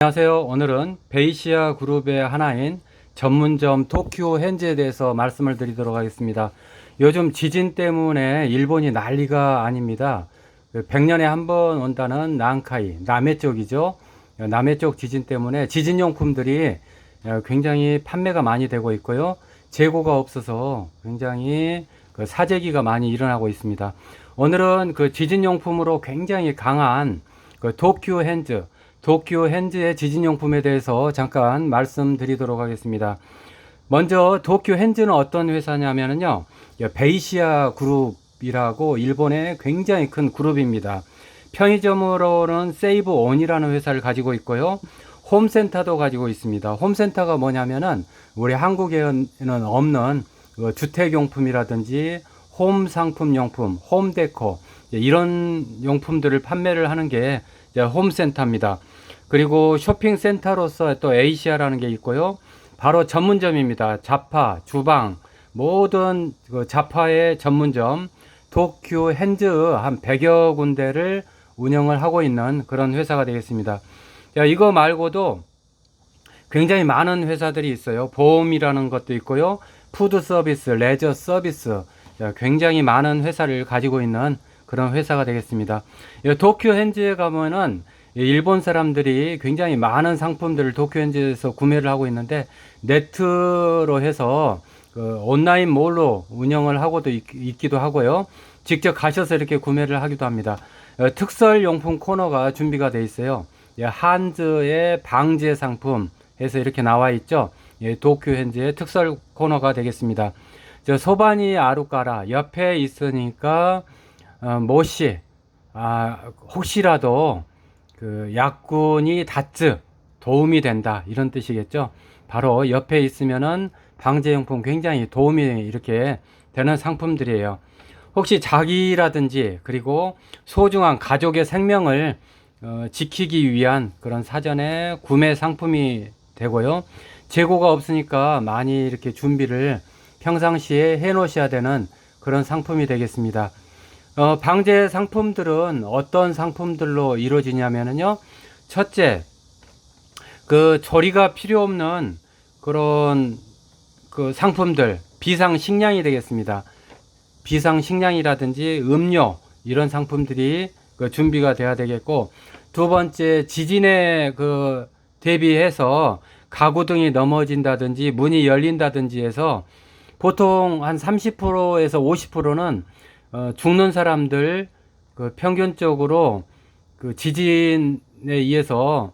안녕하세요. 오늘은 베이시아 그룹의 하나인 전문점 도쿄 핸즈에 대해서 말씀을 드리도록 하겠습니다. 요즘 지진 때문에 일본이 난리가 아닙니다. 100년에 한 번 온다는 난카이, 남해 쪽이죠. 남해 쪽 지진 때문에 지진용품들이 굉장히 판매가 많이 되고 있고요. 재고가 없어서 굉장히 사재기가 많이 일어나고 있습니다. 오늘은 그 지진용품으로 굉장히 강한 도쿄 핸즈의 지진용품에 대해서 잠깐 말씀드리도록 하겠습니다. 먼저 도쿄 핸즈는 어떤 회사냐면요, 베이시아 그룹이라고 일본의 굉장히 큰 그룹입니다. 편의점으로는 세이브온이라는 회사를 가지고 있고요, 홈센터도 가지고 있습니다. 홈센터가 뭐냐면은 우리 한국에는 없는 주택용품이라든지 홈상품용품, 홈데코 이런 용품들을 판매를 하는 게 홈센터입니다. 그리고 쇼핑센터로서 또 에이시아라는 게 있고요. 바로 전문점입니다. 잡화, 주방, 모든 그 잡화의 전문점 도쿄 핸즈 한 100여 군데를 운영을 하고 있는 그런 회사가 되겠습니다. 자, 이거 말고도 굉장히 많은 회사들이 있어요. 보험이라는 것도 있고요. 푸드 서비스, 레저 서비스, 굉장히 많은 회사를 가지고 있는 그런 회사가 되겠습니다. 도쿄 핸즈에 가면은 일본 사람들이 굉장히 많은 상품들을 도쿄 핸즈에서 구매를 하고 있는데, 네트로 해서 온라인 몰로 운영을 하고도 있기도 하고요. 직접 가셔서 이렇게 구매를 하기도 합니다. 특설 용품 코너가 준비가 되어 있어요. 한즈의 방제 상품 해서 이렇게 나와 있죠. 도쿄 핸즈의 특설 코너가 되겠습니다. 소바니 아루까라 옆에 있으니까 모시, 혹시라도 그 약군이 닿즈 도움이 된다 이런 뜻이겠죠. 바로 옆에 있으면은 방제용품 굉장히 도움이 이렇게 되는 상품들이에요. 혹시 자기라든지 그리고 소중한 가족의 생명을 지키기 위한 그런 사전에 구매 상품이 되고요. 재고가 없으니까 많이 이렇게 준비를 평상시에 해 놓으셔야 되는 그런 상품이 되겠습니다. 방제 상품들은 어떤 상품들로 이루어지냐면요. 첫째, 그 조리가 필요 없는 그런 그 상품들, 비상식량이 되겠습니다. 비상식량이라든지 음료, 이런 상품들이 준비가 돼야 되겠고, 두 번째, 지진에 대비해서 가구등이 넘어진다든지 문이 열린다든지 해서 보통 한 30%에서 50%는 죽는 사람들, 평균적으로 지진에 의해서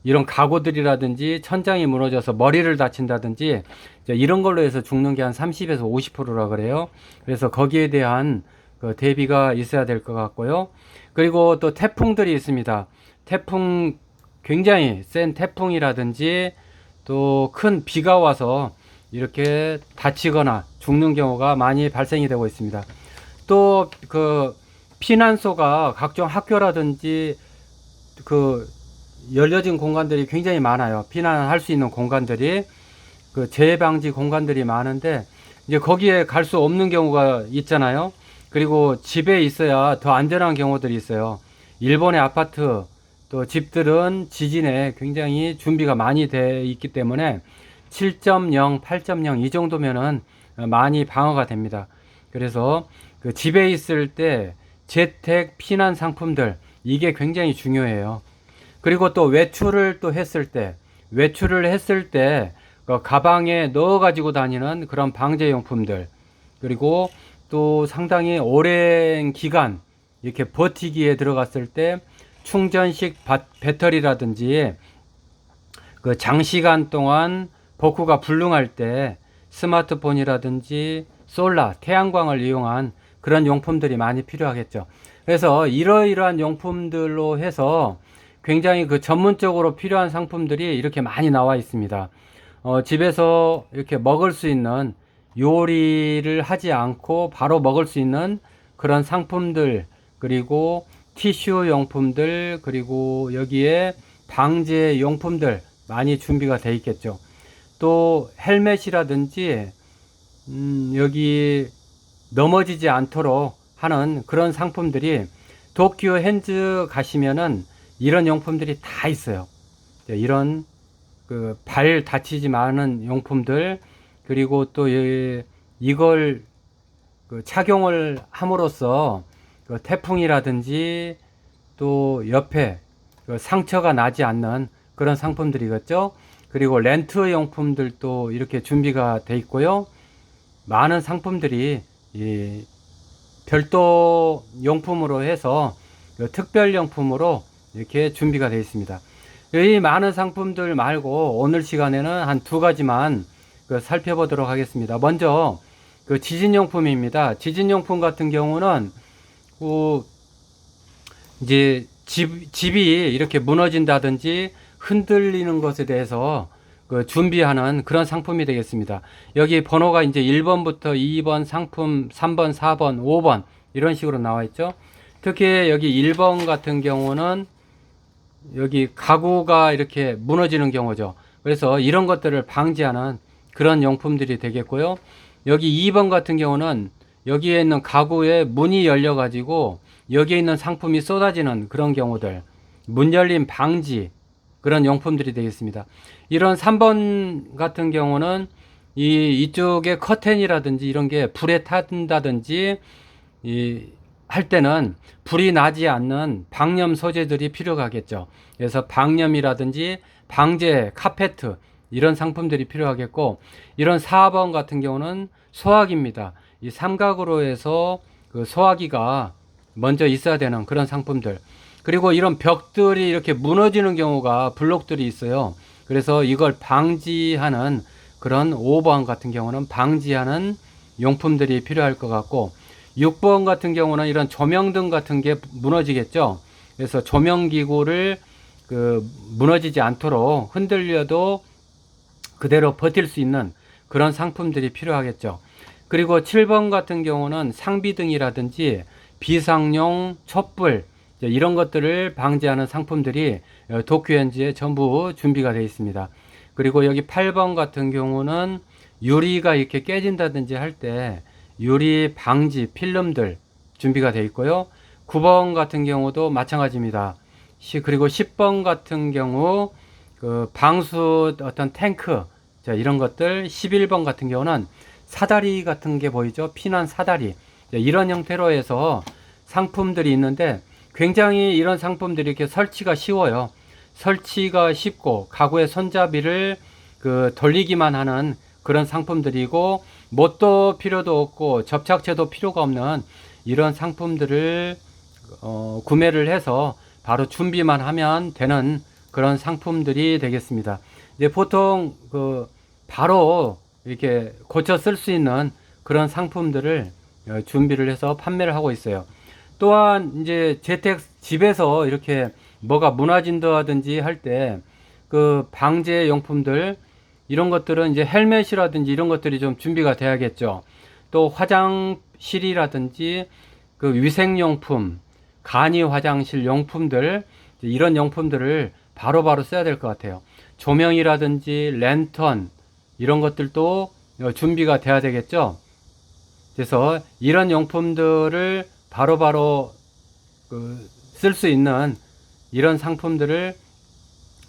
이런 가구들이라든지 천장이 무너져서 머리를 다친다든지 이런 걸로 해서 죽는 게 한 30에서 50%라 그래요. 그래서 거기에 대한 대비가 있어야 될 것 같고요. 그리고 또 태풍들이 있습니다. 태풍, 굉장히 센 태풍이라든지 또 큰 비가 와서 이렇게 다치거나 죽는 경우가 많이 발생이 되고 있습니다. 또 피난소가 각종 학교라든지 열려진 공간들이 굉장히 많아요. 피난할 수 있는 공간들이, 재해 방지 공간들이 많은데 이제 거기에 갈 수 없는 경우가 있잖아요. 그리고 집에 있어야 더 안전한 경우들이 있어요. 일본의 아파트 또 집들은 지진에 굉장히 준비가 많이 돼 있기 때문에 7.0, 8.0 이 정도면은 많이 방어가 됩니다. 그래서 집에 있을 때 재택 피난 상품들, 이게 굉장히 중요해요. 그리고 또 외출을 했을 때 가방에 넣어 가지고 다니는 그런 방제용품들, 그리고 또 상당히 오랜 기간 이렇게 버티기에 들어갔을 때 충전식 배터리라든지 장시간 동안 복구가 불능할 때 스마트폰이라든지 솔라, 태양광을 이용한 그런 용품들이 많이 필요하겠죠. 그래서 이러이러한 용품들로 해서 굉장히 전문적으로 필요한 상품들이 이렇게 많이 나와 있습니다. 집에서 이렇게 먹을 수 있는, 요리를 하지 않고 바로 먹을 수 있는 그런 상품들, 그리고 티슈 용품들, 그리고 여기에 방제 용품들 많이 준비가 돼 있겠죠. 또 헬멧이라든지 여기 넘어지지 않도록 하는 그런 상품들이 도쿄 핸즈 가시면은 이런 용품들이 다 있어요. 이런 그 발 다치지 않은 용품들, 그리고 또 이걸 그 착용을 함으로써 그 태풍이라든지 또 옆에 그 상처가 나지 않는 그런 상품들이겠죠. 그리고 렌트 용품들도 이렇게 준비가 돼 있고요. 많은 상품들이 이 별도 용품으로 해서 그 특별 용품으로 이렇게 준비가 되어 있습니다. 이 많은 상품들 말고 오늘 시간에는 한 두 가지만 그 살펴보도록 하겠습니다. 먼저 그 지진용품입니다. 지진용품 같은 경우는 이제 집이 이렇게 무너진다든지 흔들리는 것에 대해서 그 준비하는 그런 상품이 되겠습니다. 여기 번호가 이제 1번부터 2번 상품, 3번, 4번, 5번 이런 식으로 나와 있죠. 특히 여기 1번 같은 경우는 여기 가구가 이렇게 무너지는 경우죠. 그래서 이런 것들을 방지하는 그런 용품들이 되겠고요. 여기 2번 같은 경우는 여기에 있는 가구에 문이 열려 가지고 여기에 있는 상품이 쏟아지는 그런 경우들, 문 열림 방지 그런 용품들이 되겠습니다. 이런 3번 같은 경우는 이쪽에 커튼이라든지 이런 게 불에 탄다든지 할 때는 불이 나지 않는 방염 소재들이 필요하겠죠. 그래서 방염이라든지 방제 카페트 이런 상품들이 필요하겠고, 이런 4번 같은 경우는 소화기입니다. 이 삼각으로 해서 그 소화기가 먼저 있어야 되는 그런 상품들, 그리고 이런 벽들이 이렇게 무너지는 경우가 블록들이 있어요. 그래서 이걸 방지하는 그런 5번 같은 경우는 방지하는 용품들이 필요할 것 같고, 6번 같은 경우는 이런 조명등 같은 게 무너지겠죠. 그래서 조명기구를 그 무너지지 않도록 흔들려도 그대로 버틸 수 있는 그런 상품들이 필요하겠죠. 그리고 7번 같은 경우는 상비등이라든지 비상용 촛불 이런 것들을 방지하는 상품들이 도쿄현지에 전부 준비가 되어 있습니다. 그리고 여기 8번 같은 경우는 유리가 이렇게 깨진다든지 할 때 유리 방지 필름들 준비가 되어 있고요. 9번 같은 경우도 마찬가지입니다. 그리고 10번 같은 경우 그 방수 어떤 탱크 이런 것들, 11번 같은 경우는 사다리 같은 게 보이죠? 피난 사다리 이런 형태로 해서 상품들이 있는데, 굉장히 이런 상품들이 이렇게 설치가 쉬워요. 설치가 쉽고 가구의 손잡이를 그 돌리기만 하는 그런 상품들이고, 못도 필요도 없고 접착제도 필요가 없는 이런 상품들을 구매를 해서 바로 준비만 하면 되는 그런 상품들이 되겠습니다. 이제 보통 그 바로 이렇게 고쳐 쓸 수 있는 그런 상품들을 준비를 해서 판매를 하고 있어요. 또한 이제 집에서 이렇게 뭐가 무너진다든지 할 때 그 방제 용품들 이런 것들은 이제 헬멧이라든지 이런 것들이 좀 준비가 돼야겠죠. 또 화장실이라든지 그 위생용품, 간이 화장실 용품들 이런 용품들을 바로바로 써야 될 것 같아요. 조명이라든지 랜턴 이런 것들도 준비가 돼야 되겠죠. 그래서 이런 용품들을 바로바로 쓸 수 있는 이런 상품들을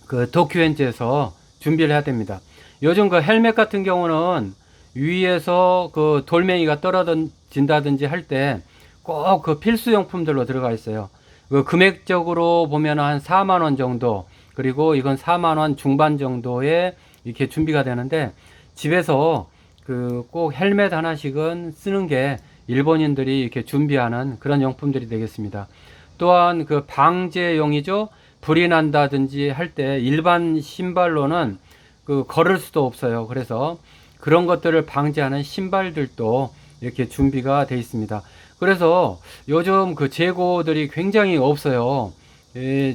그 도쿄현지에서 준비를 해야 됩니다. 요즘 그 헬멧 같은 경우는 위에서 그 돌멩이가 떨어진다든지 할 때 꼭 그 필수용품들로 들어가 있어요. 그 금액적으로 보면 한 4만원 정도, 그리고 이건 4만원 중반 정도에 이렇게 준비가 되는데, 집에서 그 꼭 헬멧 하나씩은 쓰는 게 일본인들이 이렇게 준비하는 그런 용품들이 되겠습니다. 또한 그 방제용이죠. 불이 난다든지 할 때 일반 신발로는 그 걸을 수도 없어요. 그래서 그런 것들을 방지하는 신발들도 이렇게 준비가 되어 있습니다. 그래서 요즘 그 재고들이 굉장히 없어요.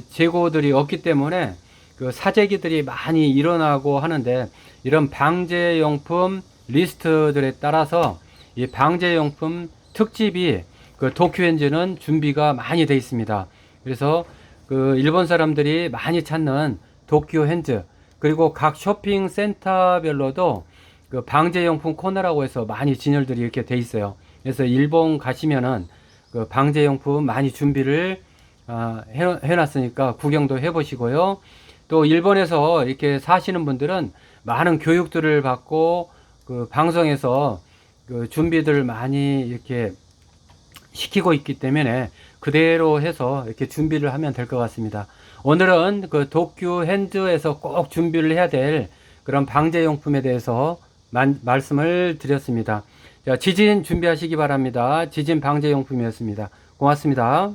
재고들이 없기 때문에 그 사재기들이 많이 일어나고 하는데, 이런 방제용품 리스트들에 따라서 이 방제용품 특집이 그 도쿄현지는 준비가 많이 되어 있습니다. 그래서 그 일본 사람들이 많이 찾는 도쿄현지, 그리고 각 쇼핑센터별로도 그 방제용품 코너라고 해서 많이 진열들이 이렇게 돼 있어요. 그래서 일본 가시면은 그 방제용품 많이 준비를 해놨으니까 구경도 해보시고요. 또 일본에서 이렇게 사시는 분들은 많은 교육들을 받고 그 방송에서 그 준비들 많이 이렇게 시키고 있기 때문에 그대로 해서 이렇게 준비를 하면 될 것 같습니다. 오늘은 그 도쿄 핸즈에서 꼭 준비를 해야 될 그런 방제용품에 대해서 말씀을 드렸습니다. 자, 지진 준비하시기 바랍니다. 지진 방제용품이었습니다. 고맙습니다.